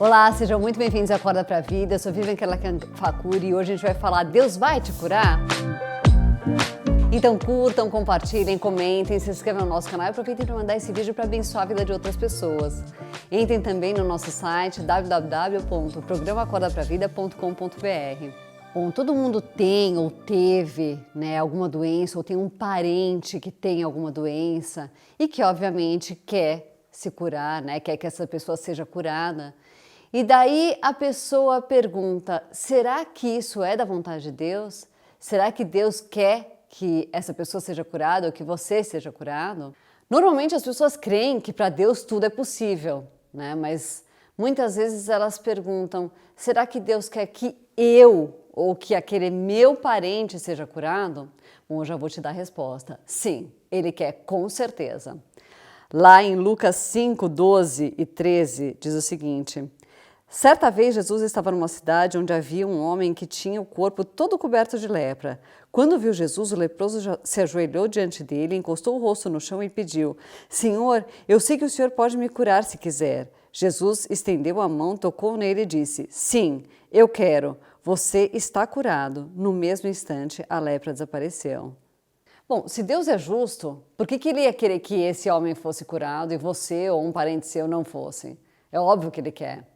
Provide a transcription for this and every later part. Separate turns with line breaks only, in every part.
Olá, sejam muito bem-vindos ao Acorda Pra Vida. Eu sou Vivian Facuri e hoje a gente vai falar Deus vai te curar? Então curtam, compartilhem, comentem, se inscrevam no nosso canal e aproveitem para mandar esse vídeo para abençoar a vida de outras pessoas. Entrem também no nosso site www.programacordapravida.com.br. Bom, todo mundo tem ou teve, alguma doença ou tem um parente que tem alguma doença e que obviamente quer se curar, quer que essa pessoa seja curada. E daí a pessoa pergunta, será que isso é da vontade de Deus? Será que Deus quer que essa pessoa seja curada ou que você seja curado? Normalmente as pessoas creem que para Deus tudo é possível, mas muitas vezes elas perguntam, será que Deus quer que eu ou que aquele meu parente seja curado? Bom, eu já vou te dar a resposta. Sim, Ele quer, com certeza. Lá em Lucas 5, 12 e 13 diz o seguinte, certa vez Jesus estava numa cidade onde havia um homem que tinha o corpo todo coberto de lepra. Quando viu Jesus, o leproso se ajoelhou diante dele, encostou o rosto no chão e pediu, Senhor, eu sei que o Senhor pode me curar se quiser. Jesus estendeu a mão, tocou nele e disse, sim, eu quero, você está curado. No mesmo instante, a lepra desapareceu. Bom, se Deus é justo, por que Ele ia querer que esse homem fosse curado e você ou um parente seu não fosse? É óbvio que Ele quer.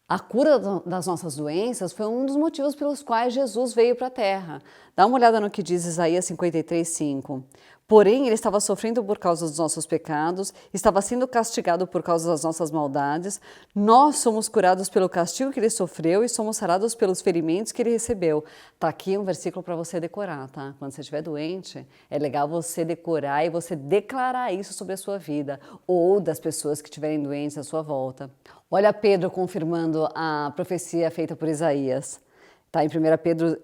A cura das nossas doenças foi um dos motivos pelos quais Jesus veio para a Terra. Dá uma olhada no que diz Isaías 53, 5. Porém, Ele estava sofrendo por causa dos nossos pecados, estava sendo castigado por causa das nossas maldades. Nós somos curados pelo castigo que Ele sofreu e somos sarados pelos ferimentos que Ele recebeu. Tá aqui um versículo para você decorar, tá? Quando você estiver doente, é legal você decorar e você declarar isso sobre a sua vida ou das pessoas que estiverem doentes à sua volta. Olha Pedro confirmando a profecia feita por Isaías. Está em 1 Pedro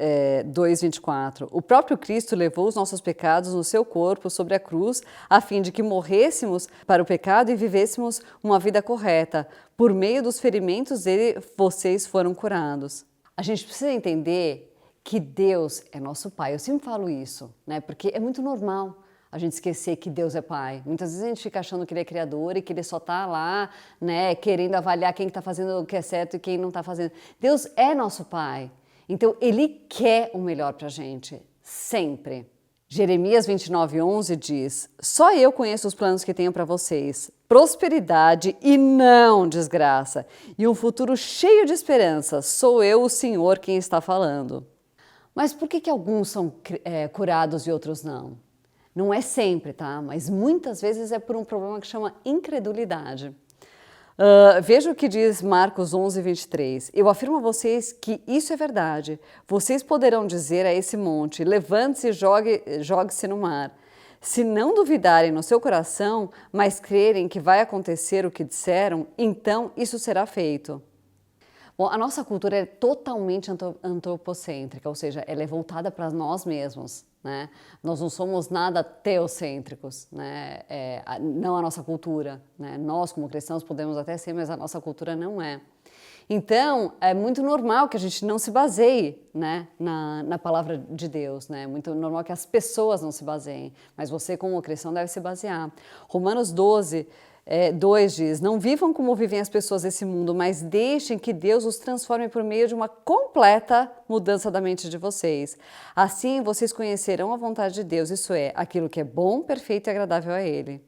2,24. O próprio Cristo levou os nossos pecados no seu corpo sobre a cruz, a fim de que morrêssemos para o pecado e vivêssemos uma vida correta. Por meio dos ferimentos dele, vocês foram curados. A gente precisa entender que Deus é nosso Pai. Eu sempre falo isso, porque é muito normal a gente esquecer que Deus é Pai. Muitas vezes a gente fica achando que Ele é Criador e que Ele só está lá, querendo avaliar quem está fazendo o que é certo e quem não está fazendo. Deus é nosso Pai. Então, Ele quer o melhor para a gente, sempre. Jeremias 29:11 diz, só eu conheço os planos que tenho para vocês, prosperidade e não desgraça, e um futuro cheio de esperança, sou eu, o Senhor, quem está falando. Mas por que alguns são curados e outros não? Não é sempre, tá? Mas muitas vezes é por um problema que chama incredulidade. Veja o que diz Marcos 11:23. Eu afirmo a vocês que isso é verdade. Vocês poderão dizer a esse monte, levante-se e jogue-se no mar. Se não duvidarem no seu coração, mas crerem que vai acontecer o que disseram, então isso será feito. Bom, a nossa cultura é totalmente antropocêntrica, ou seja, ela é voltada para nós mesmos. Nós não somos nada teocêntricos, não a nossa cultura. Nós, como cristãos, podemos até ser, mas a nossa cultura não é. Então, é muito normal que a gente não se baseie na palavra de Deus. É muito normal que as pessoas não se baseiem, mas você, como cristão, deve se basear. Romanos 12, 2 diz, não vivam como vivem as pessoas desse mundo, mas deixem que Deus os transforme por meio de uma completa mudança da mente de vocês. Assim, vocês conhecerão a vontade de Deus, isso é, aquilo que é bom, perfeito e agradável a Ele.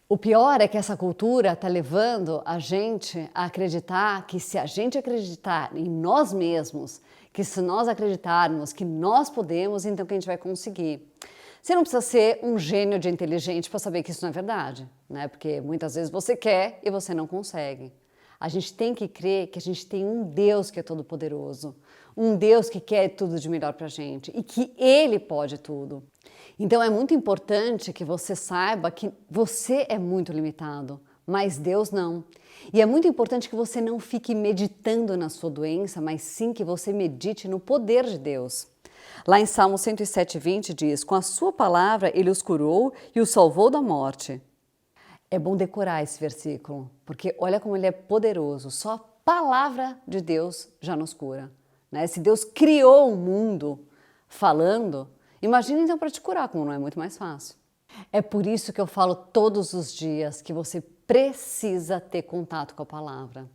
O pior é que essa cultura está levando a gente a acreditar que se a gente acreditar em nós mesmos, que se nós acreditarmos que nós podemos, então que a gente vai conseguir. Você não precisa ser um gênio de inteligente para saber que isso não é verdade, porque muitas vezes você quer e você não consegue. A gente tem que crer que a gente tem um Deus que é todo-poderoso, um Deus que quer tudo de melhor para a gente e que Ele pode tudo. Então é muito importante que você saiba que você é muito limitado, mas Deus não. E é muito importante que você não fique meditando na sua doença, mas sim que você medite no poder de Deus. Lá em Salmo 107:20 diz, com a sua palavra Ele os curou e os salvou da morte. É bom decorar esse versículo, porque olha como ele é poderoso, só a palavra de Deus já nos cura. Se Deus criou o mundo falando, imagina então para te curar, como não é muito mais fácil. É por isso que eu falo todos os dias que você precisa ter contato com a palavra.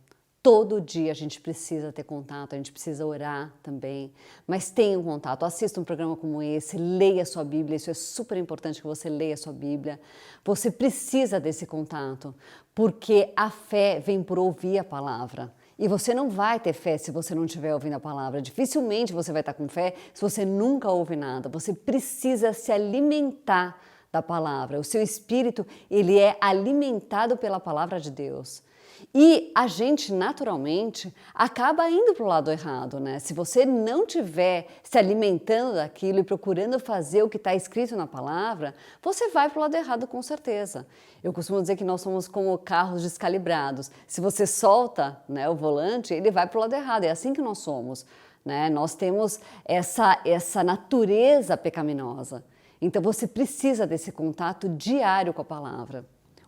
Todo dia a gente precisa ter contato, a gente precisa orar também, mas tenha um contato, assista um programa como esse, leia a sua Bíblia, isso é super importante que você leia a sua Bíblia. Você precisa desse contato, porque a fé vem por ouvir a palavra. E você não vai ter fé se você não estiver ouvindo a palavra. Dificilmente você vai estar com fé se você nunca ouve nada. Você precisa se alimentar da palavra. O seu espírito, ele é alimentado pela palavra de Deus. E a gente, naturalmente, acaba indo para o lado errado, né? Se você não estiver se alimentando daquilo e procurando fazer o que está escrito na palavra, você vai para o lado errado com certeza. Eu costumo dizer que nós somos como carros descalibrados. Se você solta, né, o volante, ele vai para o lado errado. É assim que nós somos, né? Nós temos essa natureza pecaminosa. Então você precisa desse contato diário com a palavra.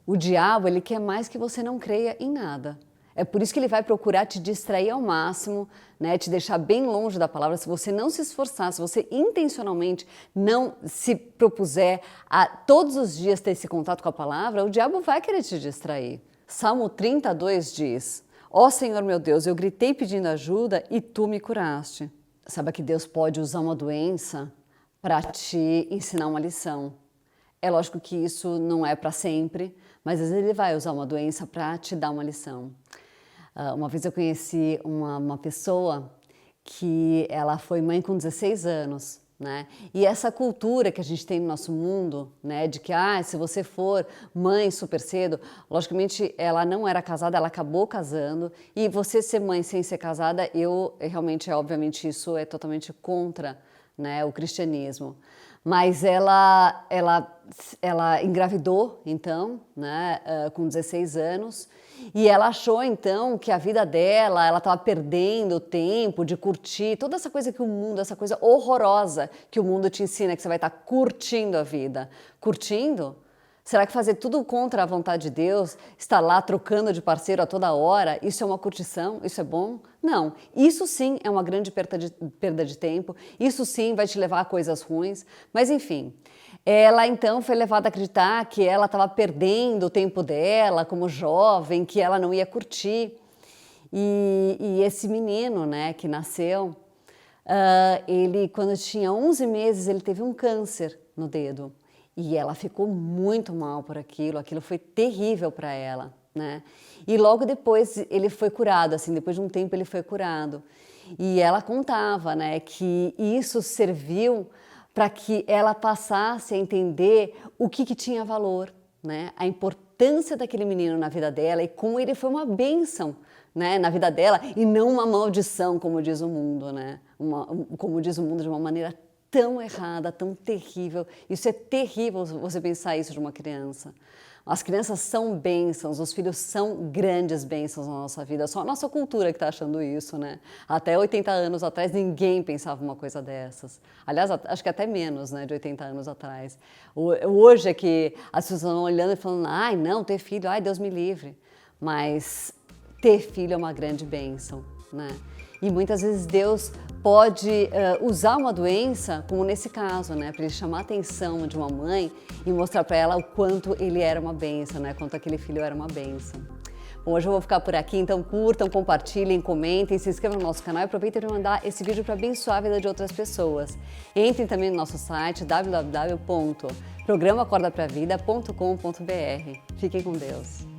O diabo, ele quer mais que você não creia em nada. É por isso que ele vai procurar te distrair ao máximo, né, te deixar bem longe da palavra. Se você não se esforçar, se você intencionalmente não se propuser a todos os dias ter esse contato com a palavra, o diabo vai querer te distrair. Salmo 32 diz: Ó Senhor meu Deus, eu gritei pedindo ajuda e tu me curaste. Sabe que Deus pode usar uma doença para te ensinar uma lição. É lógico que isso não é para sempre, mas às vezes ele vai usar uma doença para te dar uma lição. Uma vez eu conheci uma pessoa que ela foi mãe com 16 anos, né? E essa cultura que a gente tem no nosso mundo, né, de que se você for mãe super cedo, logicamente ela não era casada, ela acabou casando, e você ser mãe sem ser casada, obviamente isso é totalmente contra, né, o cristianismo. Mas ela engravidou, então, né, com 16 anos, e ela achou, então, que a vida dela, ela estava perdendo o tempo de curtir toda essa coisa que o mundo, essa coisa horrorosa que o mundo te ensina, que você vai estar curtindo a vida. Curtindo? Será que fazer tudo contra a vontade de Deus, estar lá trocando de parceiro a toda hora, isso é uma curtição? Isso é bom? Não. Isso sim é uma grande perda de tempo, isso sim vai te levar a coisas ruins, mas enfim. Ela então foi levada a acreditar que ela estava perdendo o tempo dela como jovem, que ela não ia curtir. E esse menino, né, que nasceu, ele quando tinha 11 meses, ele teve um câncer no dedo. E ela ficou muito mal por aquilo foi terrível para ela, né? E logo depois ele foi curado, assim, depois de um tempo ele foi curado. E ela contava, né, que isso serviu para que ela passasse a entender o que tinha valor, né? A importância daquele menino na vida dela e como ele foi uma bênção, né, na vida dela e não uma maldição, como diz o mundo, né? Como diz o mundo de uma maneira tão errada, tão terrível. Isso é terrível você pensar isso de uma criança. As crianças são bênçãos, os filhos são grandes bênçãos na nossa vida. Só a nossa cultura que está achando isso, né? Até 80 anos atrás ninguém pensava uma coisa dessas. Aliás, acho que até menos, né, de 80 anos atrás. Hoje é que as pessoas estão olhando e falando, ai não, ter filho, ai Deus me livre. Mas ter filho é uma grande bênção, né? E muitas vezes Deus pode usar uma doença, como nesse caso, né, para ele chamar a atenção de uma mãe e mostrar para ela o quanto ele era uma bênção, né, quanto aquele filho era uma bênção. Bom, hoje eu vou ficar por aqui, então curtam, compartilhem, comentem, se inscrevam no nosso canal e aproveitem para mandar esse vídeo para abençoar a vida de outras pessoas. Entrem também no nosso site www.programacordapravida.com.br. Fiquem com Deus.